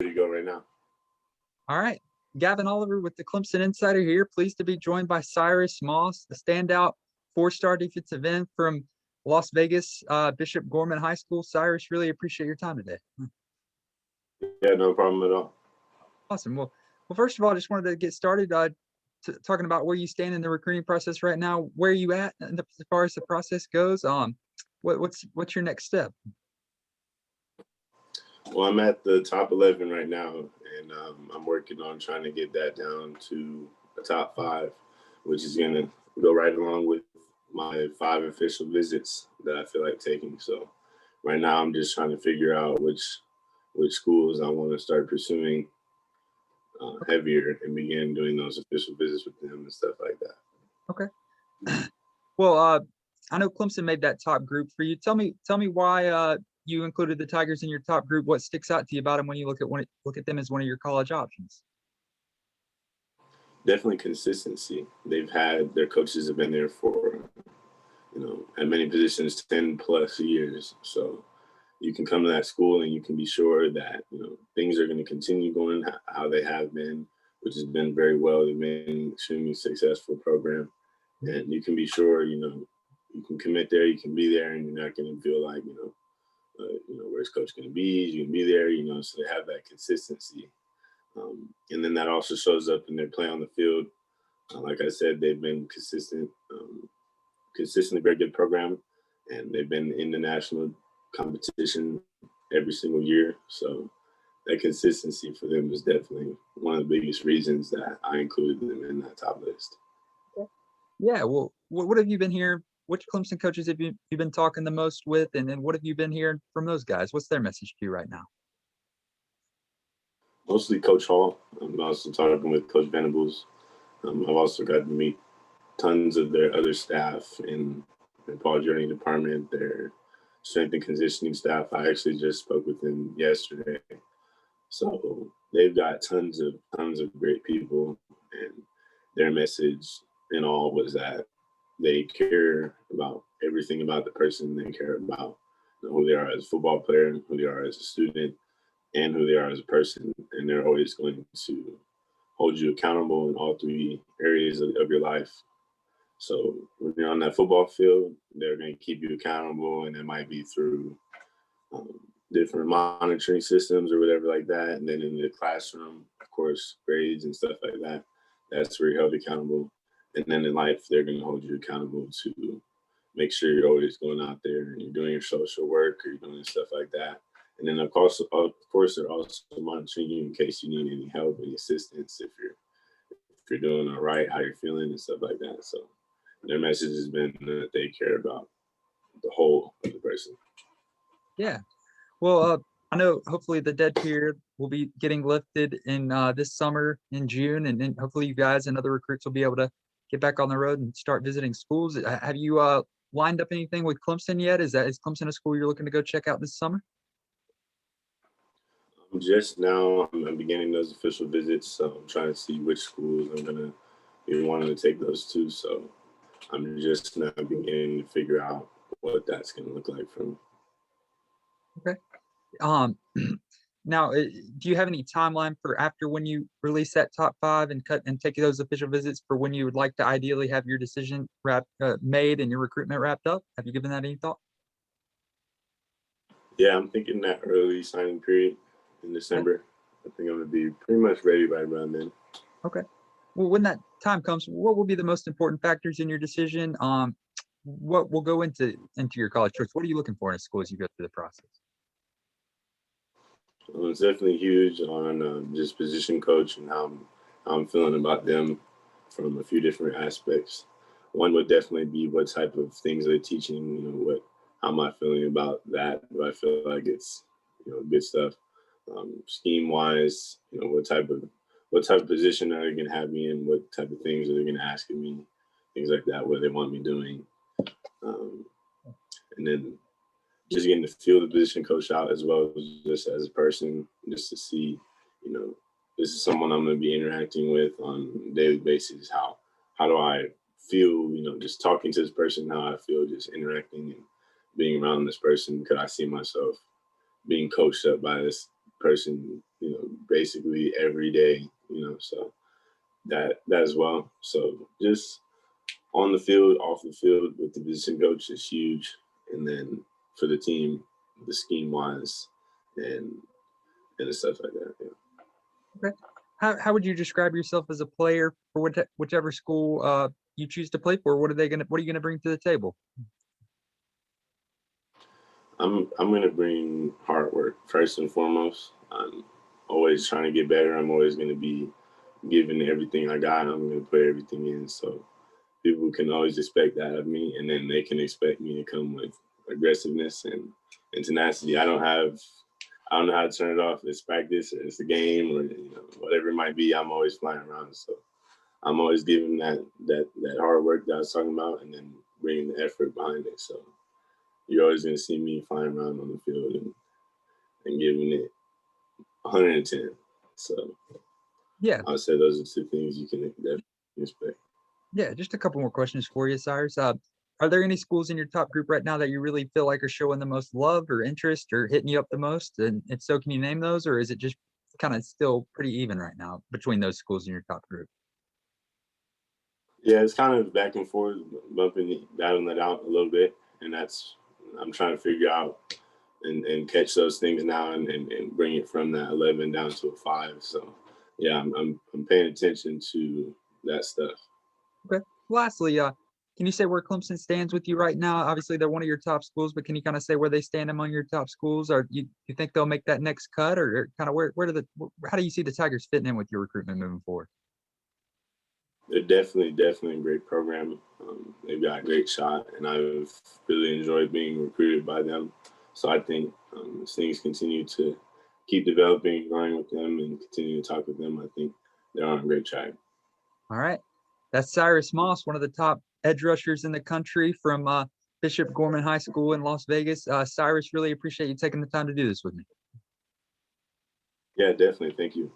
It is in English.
to go right now. All right. Gavin Oliver with the Clemson Insider here. Pleased to be joined by Cyrus Moss, the standout four-star defensive end from Las Vegas, Bishop Gorman High School. Cyrus, really appreciate your time today. Yeah, no problem at all. Awesome. Well, first of all, I just wanted to get started talking about where you stand in the recruiting process right now. Where are you at as far as the process goes? What's your next step? Well, I'm at the top 11 right now, and I'm working on trying to get that down to the top 5, which is going to go right along with my 5 official visits that I feel like taking. So right now I'm just trying to figure out which schools I want to start pursuing heavier and begin doing those official visits with them and stuff like that. Okay. Well, I know Clemson made that top group for you. Tell me why you included the Tigers in your top group. What sticks out to you about them when you look at them as one of your college options? Definitely consistency. Their coaches have been there for, at many positions, 10 plus years. So you can come to that school and you can be sure that, things are going to continue going how they have been, which has been very well. They've been an extremely successful program. And you can be sure, you can commit there, you can be there, and you're not going to feel like, where's coach going to be? You can be there, so they have that consistency. And then that also shows up in their play on the field. Like I said, they've been consistently very good program, and they've been in the national competition every single year. So that consistency for them is definitely one of the biggest reasons that I included them in that top list. Yeah. Well, what have you been hearing? Which Clemson coaches have you been talking the most with? And then what have you been hearing from those guys? What's their message to you right now? Mostly Coach Hall. I'm also talking with Coach Venables. I've also got to meet tons of their other staff in the ball journey department, their strength and conditioning staff. I actually just spoke with them yesterday. So they've got tons of great people, and their message in all was that they care about everything about the person. They care about who they are as a football player, who they are as a student, and who they are as a person. And they're always going to hold you accountable in all 3 areas of your life. So when you're on that football field, they're going to keep you accountable, and it might be through different monitoring systems or whatever like that. And then in the classroom, of course, grades and stuff like that, that's where you're held accountable. And then in life, they're going to hold you accountable to make sure you're always going out there and you're doing your social work or you're doing stuff like that. And then of course, they're also monitoring you in case you need any help, any assistance, if you're doing all right, how you're feeling and stuff like that. So their message has been that they care about the whole of the person. Yeah. Well, I know hopefully the dead period will be getting lifted in this summer in June, and then hopefully you guys and other recruits will be able to get back on the road and start visiting schools. Have you lined up anything with Clemson yet? Is Clemson a school you're looking to go check out this summer? Just now, I'm beginning those official visits, so I'm trying to see which schools I'm going to be wanting to take those to. So I'm just now beginning to figure out what that's going to look like for me. Okay. Now, do you have any timeline for after when you release that top 5 and take those official visits for when you would like to ideally have your decision made and your recruitment wrapped up? Have you given that any thought? Yeah, I'm thinking that early signing period in December. I think I'm going to be pretty much ready by around then. Okay. Well, when that time comes, what will be the most important factors in your decision? What will go into your college choice? What are you looking for in a school as you go through the process? It's definitely huge on just position coach and how I'm feeling about them from a few different aspects. One would definitely be what type of things they're teaching. How am I feeling about that? Do I feel like it's good stuff? Scheme wise, what type of position are they going to have me in? What type of things are they going to ask of me? Things like that. What they want me doing, and then just getting to feel the position coach out as well as just as a person, just to see, this is someone I'm going to be interacting with on a daily basis. How do I feel, just talking to this person, how I feel just interacting and being around this person. Could I see myself being coached up by this person basically every day, so that as well. So just on the field, off the field with the position coach is huge. And then for the team, the scheme wise and the stuff like that. Yeah. Okay. How would you describe yourself as a player for whichever school you choose to play for? What are you gonna bring to the table? I'm gonna bring hard work first and foremost. I'm always trying to get better. I'm always gonna be giving everything I got. I'm gonna put everything in. So people can always expect that of me, and then they can expect me to come with aggressiveness and tenacity. I don't know how to turn it off. It's practice, it's a game, or whatever it might be. I'm always flying around, so I'm always giving that hard work that I was talking about, and then bringing the effort behind it. So you're always gonna see me flying around on the field and giving it 110. So Yeah. I'll say those are two things you can definitely expect. Yeah, just a couple more questions for you, Cyrus. Are there any schools in your top group right now that you really feel like are showing the most love or interest or hitting you up the most? And if so, can you name those, or is it just kind of still pretty even right now between those schools in your top group? Yeah, it's kind of back and forth, battling it out a little bit, and I'm trying to figure out and catch those things now and bring it from that 11 down to a 5. So yeah, I'm paying attention to that stuff. Okay. Lastly, can you say where Clemson stands with you right now? Obviously, they're one of your top schools, but can you kind of say where they stand among your top schools? Or you think they'll make that next cut, or kind of how do you see the Tigers fitting in with your recruitment moving forward? They're definitely a great program. They've got a great shot, and I've really enjoyed being recruited by them. So I think as things continue to keep developing, growing with them, and continue to talk with them, I think they're on a great track. All right. That's Cyrus Moss, one of the top edge rushers in the country from Bishop Gorman High School in Las Vegas. Cyrus, really appreciate you taking the time to do this with me. Yeah, definitely. Thank you.